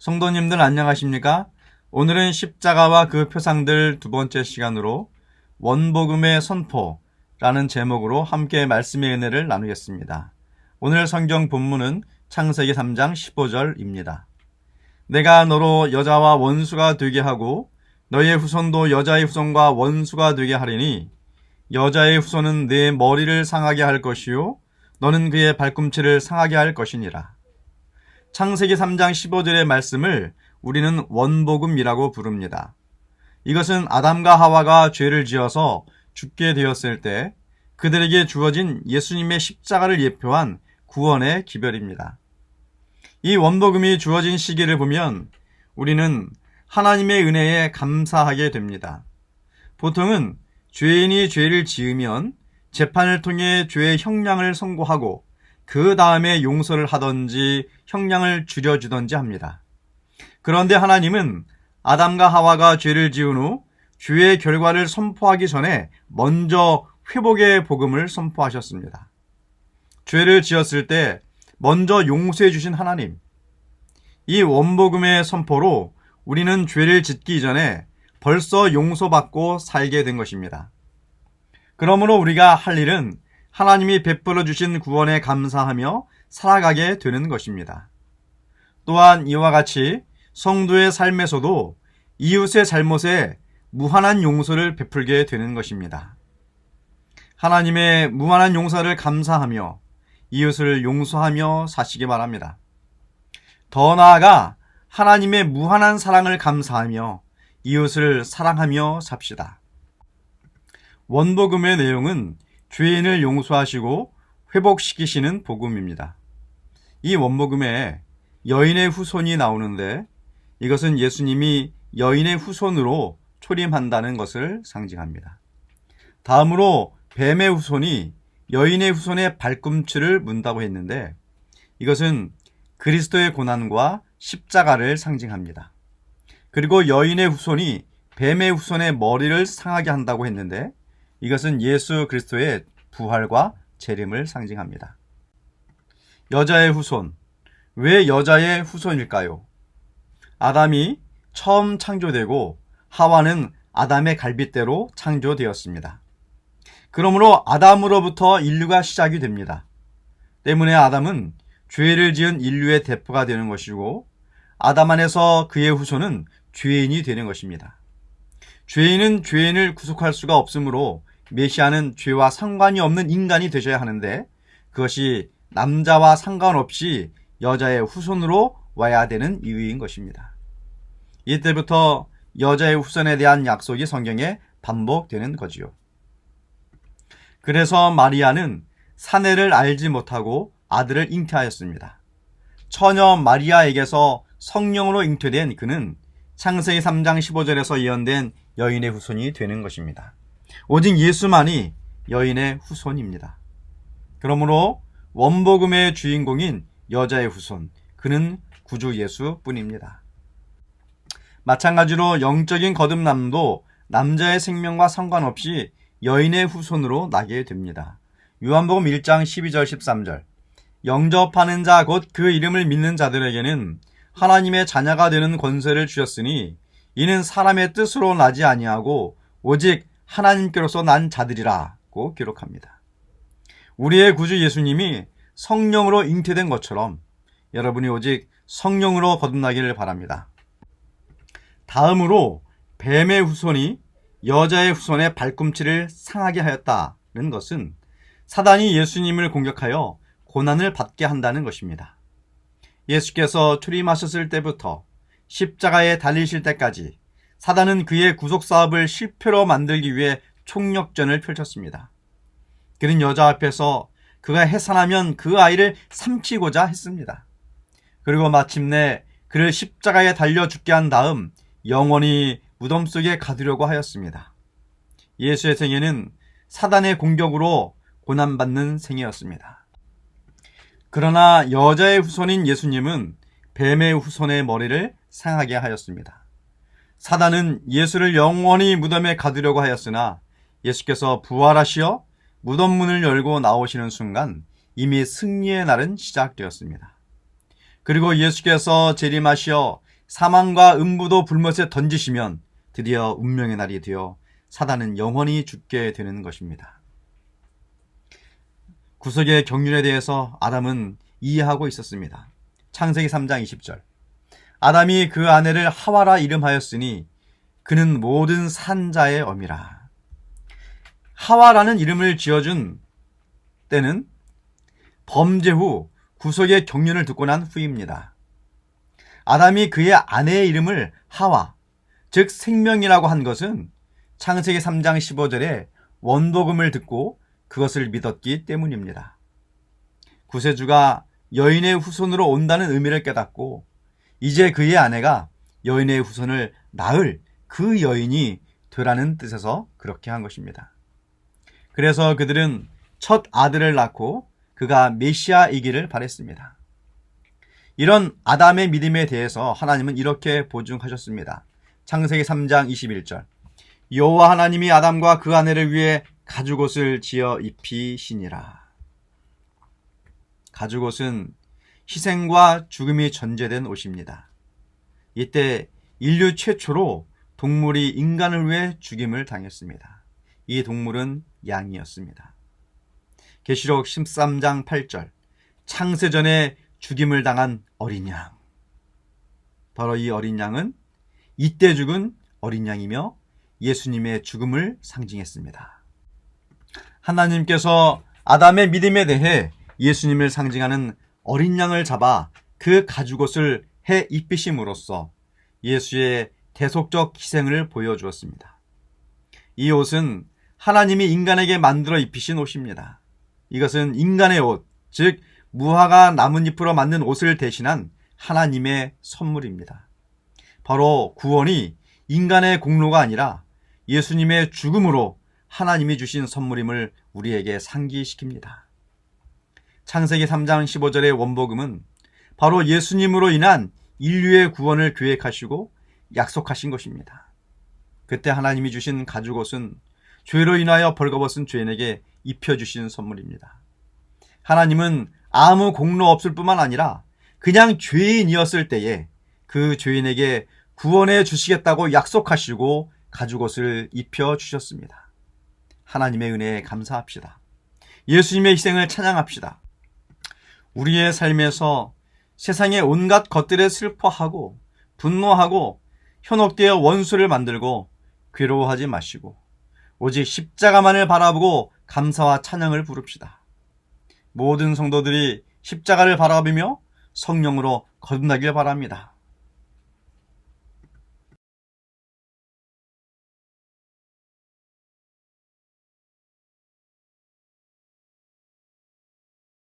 성도님들 안녕하십니까? 오늘은 십자가와 그 표상들 두 번째 시간으로 원복음의 선포라는 제목으로 함께 말씀의 은혜를 나누겠습니다. 오늘 성경 본문은 창세기 3장 15절입니다. 내가 너로 여자와 원수가 되게 하고 너의 후손도 여자의 후손과 원수가 되게 하리니 여자의 후손은 내 머리를 상하게 할 것이요 너는 그의 발꿈치를 상하게 할 것이니라. 창세기 3장 15절의 말씀을 우리는 원복음이라고 부릅니다. 이것은 아담과 하와가 죄를 지어서 죽게 되었을 때 그들에게 주어진 예수님의 십자가를 예표한 구원의 기별입니다. 이 원복음이 주어진 시기를 보면 우리는 하나님의 은혜에 감사하게 됩니다. 보통은 죄인이 죄를 지으면 재판을 통해 죄의 형량을 선고하고 그 다음에 용서를 하든지 형량을 줄여주든지 합니다. 그런데 하나님은 아담과 하와가 죄를 지은 후 죄의 결과를 선포하기 전에 먼저 회복의 복음을 선포하셨습니다. 죄를 지었을 때 먼저 용서해 주신 하나님, 이 원복음의 선포로 우리는 죄를 짓기 전에 벌써 용서받고 살게 된 것입니다. 그러므로 우리가 할 일은 하나님이 베풀어 주신 구원에 감사하며 살아가게 되는 것입니다. 또한 이와 같이 성도의 삶에서도 이웃의 잘못에 무한한 용서를 베풀게 되는 것입니다. 하나님의 무한한 용서를 감사하며 이웃을 용서하며 사시기 바랍니다. 더 나아가 하나님의 무한한 사랑을 감사하며 이웃을 사랑하며 삽시다. 원복음의 내용은 죄인을 용서하시고 회복시키시는 복음입니다. 이 원복음에 여인의 후손이 나오는데 이것은 예수님이 여인의 후손으로 초림한다는 것을 상징합니다. 다음으로 뱀의 후손이 여인의 후손의 발꿈치를 문다고 했는데 이것은 그리스도의 고난과 십자가를 상징합니다. 그리고 여인의 후손이 뱀의 후손의 머리를 상하게 한다고 했는데 이것은 예수 그리스도의 부활과 재림을 상징합니다. 여자의 후손, 왜 여자의 후손일까요? 아담이 처음 창조되고 하와는 아담의 갈빗대로 창조되었습니다. 그러므로 아담으로부터 인류가 시작이 됩니다. 때문에 아담은 죄를 지은 인류의 대표가 되는 것이고 아담 안에서 그의 후손은 죄인이 되는 것입니다. 죄인은 죄인을 구속할 수가 없으므로 메시아는 죄와 상관이 없는 인간이 되셔야 하는데 그것이 남자와 상관없이 여자의 후손으로 와야 되는 이유인 것입니다. 이때부터 여자의 후손에 대한 약속이 성경에 반복되는 거지요. 그래서 마리아는 사내를 알지 못하고 아들을 잉태하였습니다. 처녀 마리아에게서 성령으로 잉태된 그는 창세기 3장 15절에서 예언된 여인의 후손이 되는 것입니다. 오직 예수만이 여인의 후손입니다. 그러므로 원복음의 주인공인 여자의 후손, 그는 구주 예수뿐입니다. 마찬가지로 영적인 거듭남도 남자의 생명과 상관없이 여인의 후손으로 나게 됩니다. 요한복음 1장 12절 13절 영접하는 자 곧 그 이름을 믿는 자들에게는 하나님의 자녀가 되는 권세를 주셨으니 이는 사람의 뜻으로 나지 아니하고 오직 하나님께로서 난 자들이라고 기록합니다. 우리의 구주 예수님이 성령으로 잉태된 것처럼 여러분이 오직 성령으로 거듭나기를 바랍니다. 다음으로 뱀의 후손이 여자의 후손의 발꿈치를 상하게 하였다는 것은 사단이 예수님을 공격하여 고난을 받게 한다는 것입니다. 예수께서 출임하셨을 때부터 십자가에 달리실 때까지 사단은 그의 구속사업을 실패로 만들기 위해 총력전을 펼쳤습니다. 그는 여자 앞에서 그가 해산하면 그 아이를 삼키고자 했습니다. 그리고 마침내 그를 십자가에 달려 죽게 한 다음 영원히 무덤 속에 가두려고 하였습니다. 예수의 생애는 사단의 공격으로 고난받는 생애였습니다. 그러나 여자의 후손인 예수님은 뱀의 후손의 머리를 상하게 하였습니다. 사단은 예수를 영원히 무덤에 가두려고 하였으나 예수께서 부활하시어 무덤 문을 열고 나오시는 순간 이미 승리의 날은 시작되었습니다. 그리고 예수께서 재림하시어 사망과 음부도 불못에 던지시면 드디어 운명의 날이 되어 사단은 영원히 죽게 되는 것입니다. 구속의 경륜에 대해서 아담은 이해하고 있었습니다. 창세기 3장 20절. 아담이 그 아내를 하와라 이름하였으니 그는 모든 산자의 어미라. 하와라는 이름을 지어준 때는 범죄 후 구속의 경륜을 듣고 난 후입니다. 아담이 그의 아내의 이름을 하와, 즉 생명이라고 한 것은 창세기 3장 15절에 원복음을 듣고 그것을 믿었기 때문입니다. 구세주가 여인의 후손으로 온다는 의미를 깨닫고 이제 그의 아내가 여인의 후손을 낳을 그 여인이 되라는 뜻에서 그렇게 한 것입니다. 그래서 그들은 첫 아들을 낳고 그가 메시아이기를 바랬습니다. 이런 아담의 믿음에 대해서 하나님은 이렇게 보증하셨습니다. 창세기 3장 21절. 여호와 하나님이 아담과 그 아내를 위해 가죽옷을 지어 입히시니라. 가죽옷은 희생과 죽음이 전제된 옷입니다. 이때 인류 최초로 동물이 인간을 위해 죽임을 당했습니다. 이 동물은 양이었습니다. 계시록 13장 8절. 창세전에 죽임을 당한 어린 양. 바로 이 어린 양은 이때 죽은 어린 양이며 예수님의 죽음을 상징했습니다. 하나님께서 아담의 믿음에 대해 예수님을 상징하는 어린 양을 잡아 그 가죽옷을 해 입히심으로써 예수의 대속적 희생을 보여주었습니다. 이 옷은 하나님이 인간에게 만들어 입히신 옷입니다. 이것은 인간의 옷, 즉 무화과 나뭇잎으로 만든 옷을 대신한 하나님의 선물입니다. 바로 구원이 인간의 공로가 아니라 예수님의 죽음으로 하나님이 주신 선물임을 우리에게 상기시킵니다. 창세기 3장 15절의 원복음은 바로 예수님으로 인한 인류의 구원을 계획하시고 약속하신 것입니다. 그때 하나님이 주신 가죽옷은 죄로 인하여 벌거벗은 죄인에게 입혀주신 선물입니다. 하나님은 아무 공로 없을 뿐만 아니라 그냥 죄인이었을 때에 그 죄인에게 구원해 주시겠다고 약속하시고 가죽옷을 입혀주셨습니다. 하나님의 은혜에 감사합시다. 예수님의 희생을 찬양합시다. 우리의 삶에서 세상의 온갖 것들에 슬퍼하고 분노하고 현혹되어 원수를 만들고 괴로워하지 마시고 오직 십자가만을 바라보고 감사와 찬양을 부릅시다. 모든 성도들이 십자가를 바라보며 성령으로 거듭나길 바랍니다.